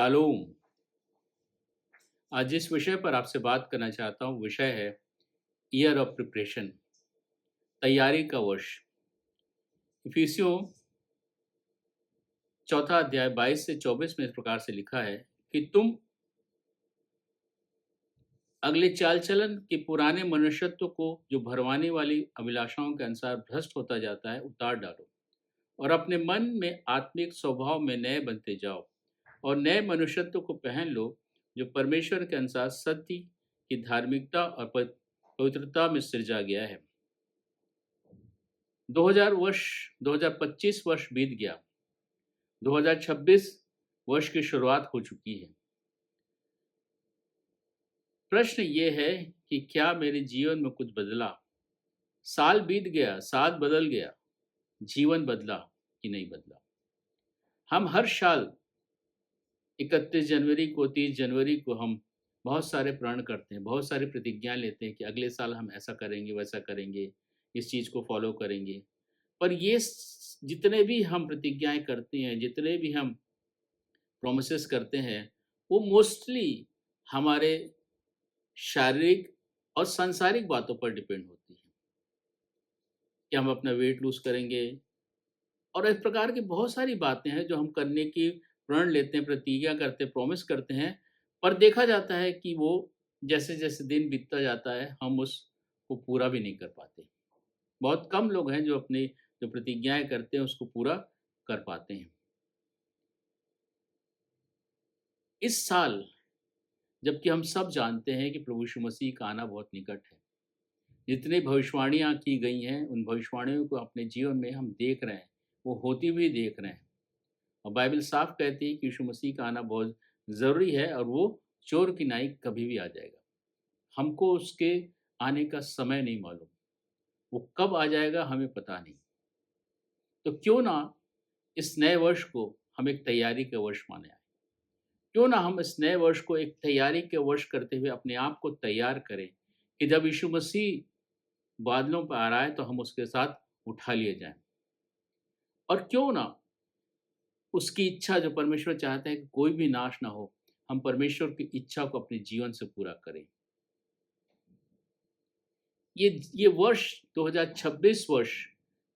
Shalom. आज जिस विषय पर आपसे बात करना चाहता हूँ, विषय है ईयर ऑफ प्रिपरेशन, तैयारी का वर्ष। इफिसियों चौथा अध्याय 22 से 24 में इस प्रकार से लिखा है कि तुम अगले चाल चलन के पुराने मनुष्यत्व को, जो भरवाने वाली अभिलाषाओं के अनुसार भ्रष्ट होता जाता है, उतार डालो और अपने मन में आत्मिक स्वभाव में नए बनते जाओ और नए मनुष्यत्व को पहन लो, जो परमेश्वर के अनुसार सत्य की धार्मिकता और पवित्रता में सृजा गया है। 2025 वर्ष बीत गया। 2026 वर्ष की शुरुआत हो चुकी है। प्रश्न ये है कि क्या मेरे जीवन में कुछ बदला? साल बीत गया, साल बदल गया, जीवन बदला कि नहीं बदला? हम हर साल 31 जनवरी को, 30 जनवरी को हम बहुत सारे प्रण करते हैं, बहुत सारी प्रतिज्ञाएं लेते हैं कि अगले साल हम ऐसा करेंगे, वैसा करेंगे, इस चीज़ को फॉलो करेंगे। पर ये जितने भी हम प्रतिज्ञाएं करते हैं, जितने भी हम प्रोमिसेस करते हैं, वो मोस्टली हमारे शारीरिक और सांसारिक बातों पर डिपेंड होती है कि हम अपना वेट लूज करेंगे और इस प्रकार की बहुत सारी बातें हैं जो हम करने की प्रण लेते हैं, प्रतिज्ञा करते हैं, प्रॉमिस करते हैं। पर देखा जाता है कि वो जैसे जैसे दिन बीतता जाता है, हम उसको पूरा भी नहीं कर पाते। बहुत कम लोग हैं जो अपनी जो प्रतिज्ञाएं करते हैं उसको पूरा कर पाते हैं। इस साल, जबकि हम सब जानते हैं कि प्रभु यीशु मसीह का आना बहुत निकट है, जितनी भविष्यवाणियाँ की गई हैं, उन भविष्यवाणियों को अपने जीवन में हम देख रहे हैं, वो होती हुई देख रहे हैं। और बाइबल साफ कहती है कि यीशु मसीह का आना बहुत ज़रूरी है और वो चोर की नाई कभी भी आ जाएगा। हमको उसके आने का समय नहीं मालूम, वो कब आ जाएगा हमें पता नहीं। तो क्यों ना इस नए वर्ष को हम एक तैयारी का वर्ष माने आए? क्यों ना हम इस नए वर्ष को एक तैयारी के वर्ष करते हुए अपने आप को तैयार करें कि जब यीशु मसीह बादलों पर आ रहा है तो हम उसके साथ उठा लिए जाएं। और क्यों ना उसकी इच्छा, जो परमेश्वर चाहते हैं कि कोई भी नाश ना हो, हम परमेश्वर की इच्छा को अपने जीवन से पूरा करें। ये वर्ष 2026 वर्ष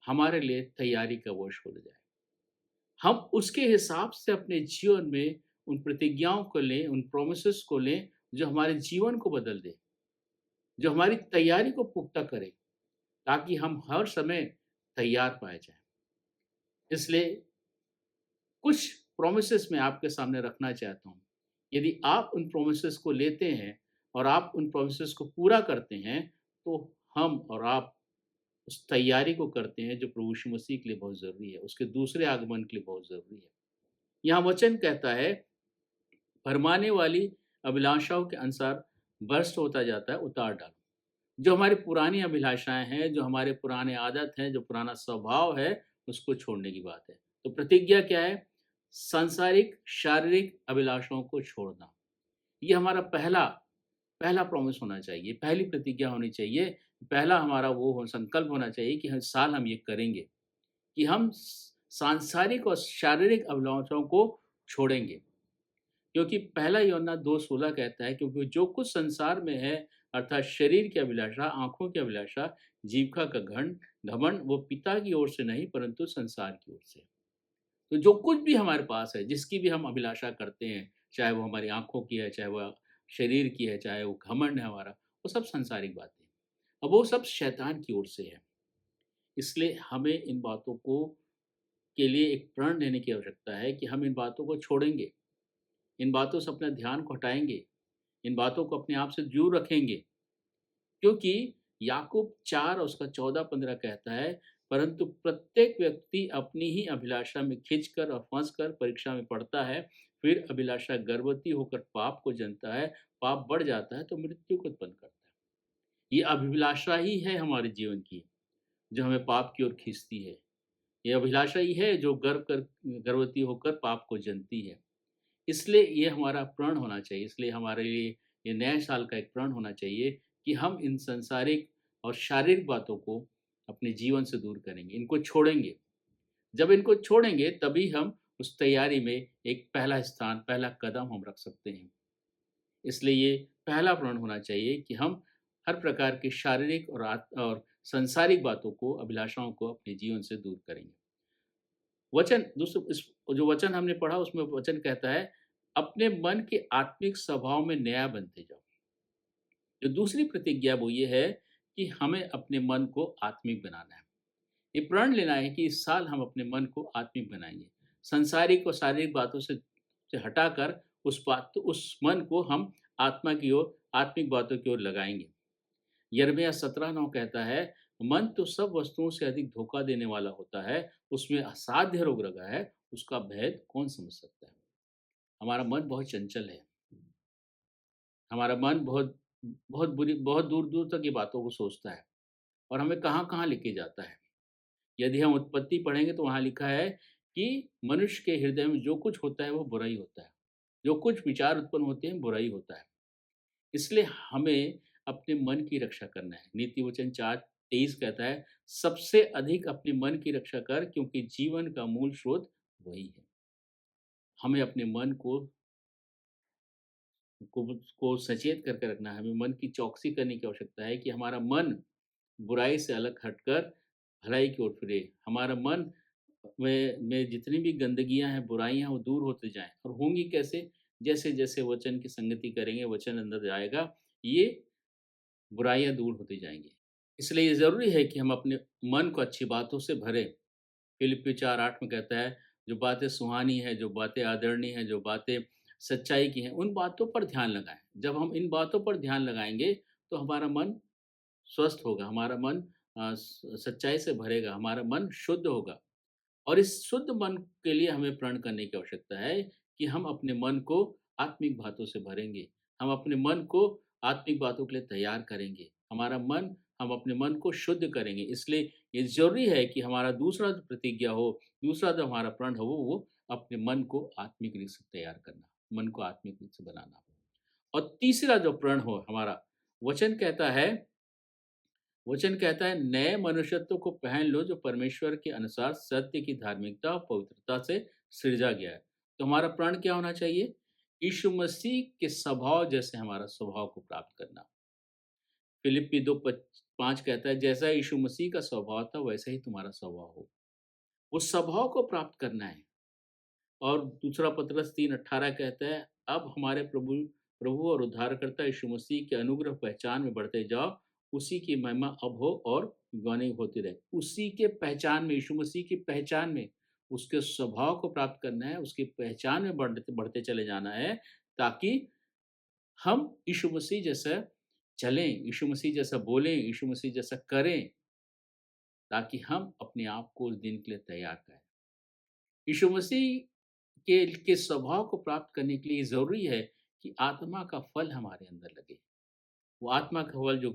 हमारे लिए तैयारी का वर्ष हो जाए। हम उसके हिसाब से अपने जीवन में उन प्रतिज्ञाओं को लें, उन प्रोमिसेस को लें जो हमारे जीवन को बदल दे, जो हमारी तैयारी को पुख्ता करे, ताकि हम हर समय तैयार पाए जाएं। इसलिए कुछ प्रोमिसेस मैं आपके सामने रखना चाहता हूँ। यदि आप उन प्रोमिसेस को लेते हैं और आप उन प्रोमिसेस को पूरा करते हैं, तो हम और आप उस तैयारी को करते हैं जो प्रभु यीशु मसीह के लिए बहुत ज़रूरी है, उसके दूसरे आगमन के लिए बहुत ज़रूरी है। यहाँ वचन कहता है, भरमाने वाली अभिलाषाओं के अनुसार भ्रष्ट होता जाता है, उतार डालो। जो हमारी पुरानी अभिलाषाएं हैं, जो हमारे पुराने आदत हैं, जो पुराना स्वभाव है, उसको छोड़ने की बात है। तो प्रतिज्ञा क्या है? सांसारिक शारीरिक अभिलाषाओं को छोड़ना। ये हमारा पहला पहला प्रॉमिस होना चाहिए, पहली प्रतिज्ञा होनी चाहिए, पहला हमारा संकल्प होना चाहिए कि हर साल हम ये करेंगे कि हम सांसारिक और शारीरिक अभिलाषाओं को छोड़ेंगे। क्योंकि पहला यूहन्ना 2:16 कहता है, क्योंकि जो कुछ संसार में है, अर्थात शरीर की अभिलाषा, आंखों की अभिलाषा, जीविका का घमंड, वो पिता की ओर से नहीं परंतु संसार की ओर से। तो जो कुछ भी हमारे पास है, जिसकी भी हम अभिलाषा करते हैं, चाहे वो हमारी आंखों की है, चाहे वो शरीर की है, चाहे वो घमंड है हमारा, वो सब सांसारिक बातें हैं। अब वो सब शैतान की ओर से है। इसलिए हमें इन बातों को के लिए एक प्रण लेने की आवश्यकता है कि हम इन बातों को छोड़ेंगे, इन बातों से अपना ध्यान को हटाएंगे, इन बातों को अपने आप से दूर रखेंगे। क्योंकि याकूब 4 और उसका 14-15 कहता है, परंतु प्रत्येक व्यक्ति अपनी ही अभिलाषा में खिंचकर और फंसकर परीक्षा में पड़ता है। फिर अभिलाषा गर्भवती होकर पाप को जनता है, पाप बढ़ जाता है तो मृत्यु को उत्पन्न करता है। ये अभिलाषा ही है हमारे जीवन की, जो हमें पाप की ओर खींचती है। ये अभिलाषा ही है जो गर्भवती होकर पाप को जनती है। इसलिए ये हमारा प्रण होना चाहिए। इसलिए हमारे लिए ये नए साल का एक प्रण होना चाहिए कि हम इन सांसारिक और शारीरिक बातों को अपने जीवन से दूर करेंगे, इनको छोड़ेंगे। जब इनको छोड़ेंगे तभी हम उस तैयारी में एक पहला स्थान, पहला कदम हम रख सकते हैं। इसलिए ये पहला प्रण होना चाहिए कि हम हर प्रकार की शारीरिक और सांसारिक बातों को, अभिलाषाओं को अपने जीवन से दूर करेंगे। वचन दूसरा इस जो वचन हमने पढ़ा उसमें वचन कहता है, अपने मन के आत्मिक स्वभाव में नया बनते जाओ। जो दूसरी प्रतिज्ञा वो ये है कि हमें अपने मन को आत्मिक बनाना है। ये प्रण लेना है कि इस साल हम अपने मन को आत्मिक बनाएँगे। सांसारिक और शारीरिक बातों से हटाकर उस मन को हम आत्मा की ओर, आत्मिक बातों की ओर लगाएँगे। यिर्मयाह 17:9 कहता है, मन तो सब वस्तुओं से अधिक धोखा देने वाला होता है, उसमें असाध्य रोग लगा है, उसका भेद कौन समझ सकता है? हमारा मन बहुत चंचल है। हमारा मन बहुत दूर-दूर तक ये बातों को सोचता है और हमें कहाँ-कहाँ लेके जाता है। यदि हम उत्पत्ति पढ़ेंगे तो वहाँ लिखा है कि मनुष्य के हृदय में जो कुछ होता है वो बुरा ही होता है। जो कुछ विचार उत्पन्न होते हैं बुरा ही होता है। इसलिए हमें अपने मन की रक्षा करना है। नीति वचन 4:23 कहता है, सबसे अधिक अपने मन की रक्षा कर क्योंकि जीवन का मूल स्रोत वही है। हमें अपने मन को सचेत करके रखना है। हमें मन की चौकसी करने की आवश्यकता है कि हमारा मन बुराई से अलग हटकर भलाई की ओर फिरे। हमारा मन में जितनी भी गंदगियाँ हैं, बुराइयाँ हैं, वो दूर होते जाएँ और होंगी कैसे? जैसे-जैसे वचन की संगति करेंगे, वचन अंदर जाएगा, ये बुराइयाँ दूर होती जाएँगी। इसलिए ये ज़रूरी है कि हम अपने मन को अच्छी बातों से भरें। फिलिप्पियों 4:8 में कहता है, जो बातें सुहानी हैं, जो बातें आदरणीय हैं, जो बातें सच्चाई की हैं, उन बातों पर ध्यान लगाएँ। जब हम इन बातों पर ध्यान लगाएँगे, तो हमारा मन स्वस्थ होगा, हमारा मन सच्चाई से भरेगा, हमारा मन शुद्ध होगा। और इस शुद्ध मन के लिए हमें प्रण करने की आवश्यकता है कि हम अपने मन को आत्मिक बातों से भरेंगे। हम अपने मन को आत्मिक बातों के लिए तैयार करेंगे। हम अपने मन को शुद्ध करेंगे। इसलिए ये ज़रूरी है कि हमारा दूसरा जो प्रतिज्ञा हो, दूसरा जो हमारा प्रण हो, वो अपने मन को आत्मिक रूप से तैयार करना, मन को आत्मिक रूप से बनाना। और तीसरा जो प्रण हो हमारा, वचन कहता है वचन कहता है, नए मनुष्यत्व को पहन लो जो परमेश्वर के अनुसार सत्य की धार्मिकता और पवित्रता से सृजा गया है। तो हमारा प्रण क्या होना चाहिए? यीशु मसीह के स्वभाव जैसे हमारा स्वभाव को प्राप्त करना। फिलिप्पी 2:5 कहता है, जैसा यीशु मसीह का स्वभाव था वैसा ही तुम्हारा स्वभाव हो। उस स्वभाव को प्राप्त करना है। और दूसरा पतरस 3:18 कहता है, अब हमारे प्रभु प्रभु और उद्धारकर्ता यीशु मसीह के अनुग्रह पहचान में बढ़ते जाओ, उसी की महिमा अब हो और युगानुग होती रहे। उसी के पहचान में, यीशु मसीह की पहचान में, उसके स्वभाव को प्राप्त करना है, उसकी पहचान में बढ़ते बढ़ते चले जाना है, ताकि हम यीशु मसीह जैसा चलें, यीशु मसीह जैसा बोलें, यीशु मसीह जैसा करें, ताकि हम अपने आप को उस दिन के लिए तैयार करें। यीशु मसीह के स्वभाव को प्राप्त करने के लिए ज़रूरी है कि आत्मा का फल हमारे अंदर लगे। वो आत्मा का फल जो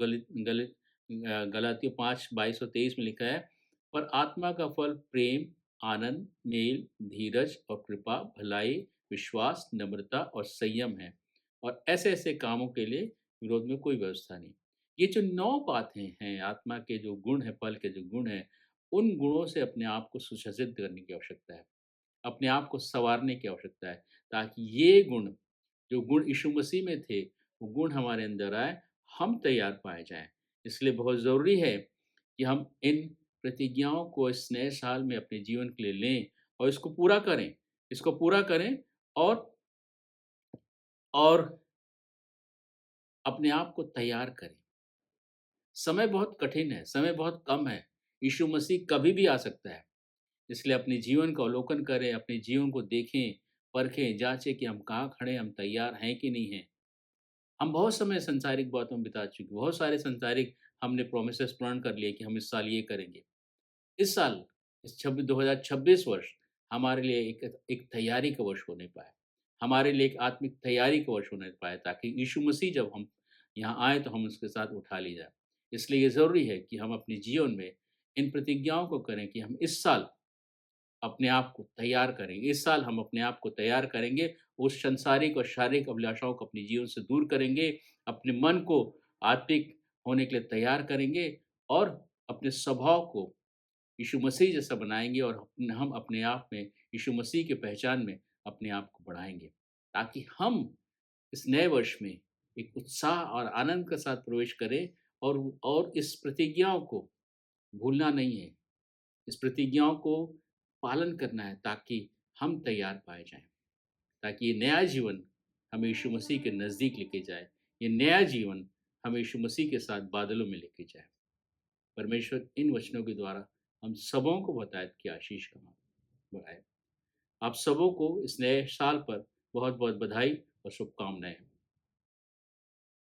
गलातियों 5:22-23 में लिखा है, पर आत्मा का फल प्रेम, आनंद, मेल, धीरज और कृपा, भलाई, विश्वास, नम्रता और संयम है। और ऐसे-ऐसे कामों के लिए विरोध में कोई व्यवस्था नहीं। ये जो 9 बातें हैं, आत्मा के जो गुण हैं, फल के जो गुण हैं, उन गुणों से अपने आप को सुसज्जित करने की आवश्यकता है। अपने आप को सँवारने की आवश्यकता है, ताकि ये गुण, जो गुण यीशु मसीह में थे, वो गुण हमारे अंदर आए, हम तैयार पाए जाएँ। इसलिए बहुत ज़रूरी है कि हम इन प्रतिज्ञाओं को इस नए साल में अपने जीवन के लिए लें और इसको पूरा करें। इसको पूरा करें और और अपने आप को तैयार करें। समय बहुत कठिन है, समय बहुत कम है। यीशु मसीह कभी भी आ सकता है। इसलिए अपने जीवन का अवलोकन करें, अपने जीवन को देखें, परखें, जाँचें कि हम कहाँ खड़े हैं, हम तैयार हैं कि नहीं हैं। हम बहुत समय सांसारिक बातों में बिता चुके, बहुत सारे सांसारिक हमने प्रोमिसेस प्रण कर लिए कि हम इस साल ये करेंगे। इस साल, इस 2026 वर्ष हमारे लिए एक एक तैयारी का वर्ष होने पाए। हमारे लिए एक आत्मिक तैयारी का वर्ष होने पाए, ताकि यीशु मसीह जब हम यहाँ आएँ तो हम उसके साथ उठा ली जाएँ। इसलिए ये ज़रूरी है कि हम अपने जीवन में इन प्रतिज्ञाओं को करें कि हम इस साल अपने आप को तैयार करेंगे। इस साल हम अपने आप को तैयार करेंगे, उस सांसारिक और शारीरिक अभिलाषाओं को अपने जीवन से दूर करेंगे, अपने मन को आत्मिक होने के लिए तैयार करेंगे और अपने स्वभाव को यीशु मसीह जैसा बनाएँगे और हम अपने आप में यीशु मसीह की पहचान में अपने आप को बढ़ाएँगे, ताकि हम इस नए वर्ष में एक उत्साह और आनंद के साथ प्रवेश करें और इस प्रतिज्ञाओं को भूलना नहीं है। इस प्रतिज्ञाओं को पालन करना है ताकि हम तैयार पाए जाएँ, ताकि ये नया जीवन हमें यीशु मसीह के नज़दीक लेके जाए। ये नया जीवन हमें यीशु मसीह के साथ बादलों में लेके जाए। परमेश्वर इन वचनों के द्वारा हम सबों को बताए कि आशीष का बढ़ाए। आप सबों को इस नए साल पर बहुत-बहुत बधाई और शुभकामनाएँ।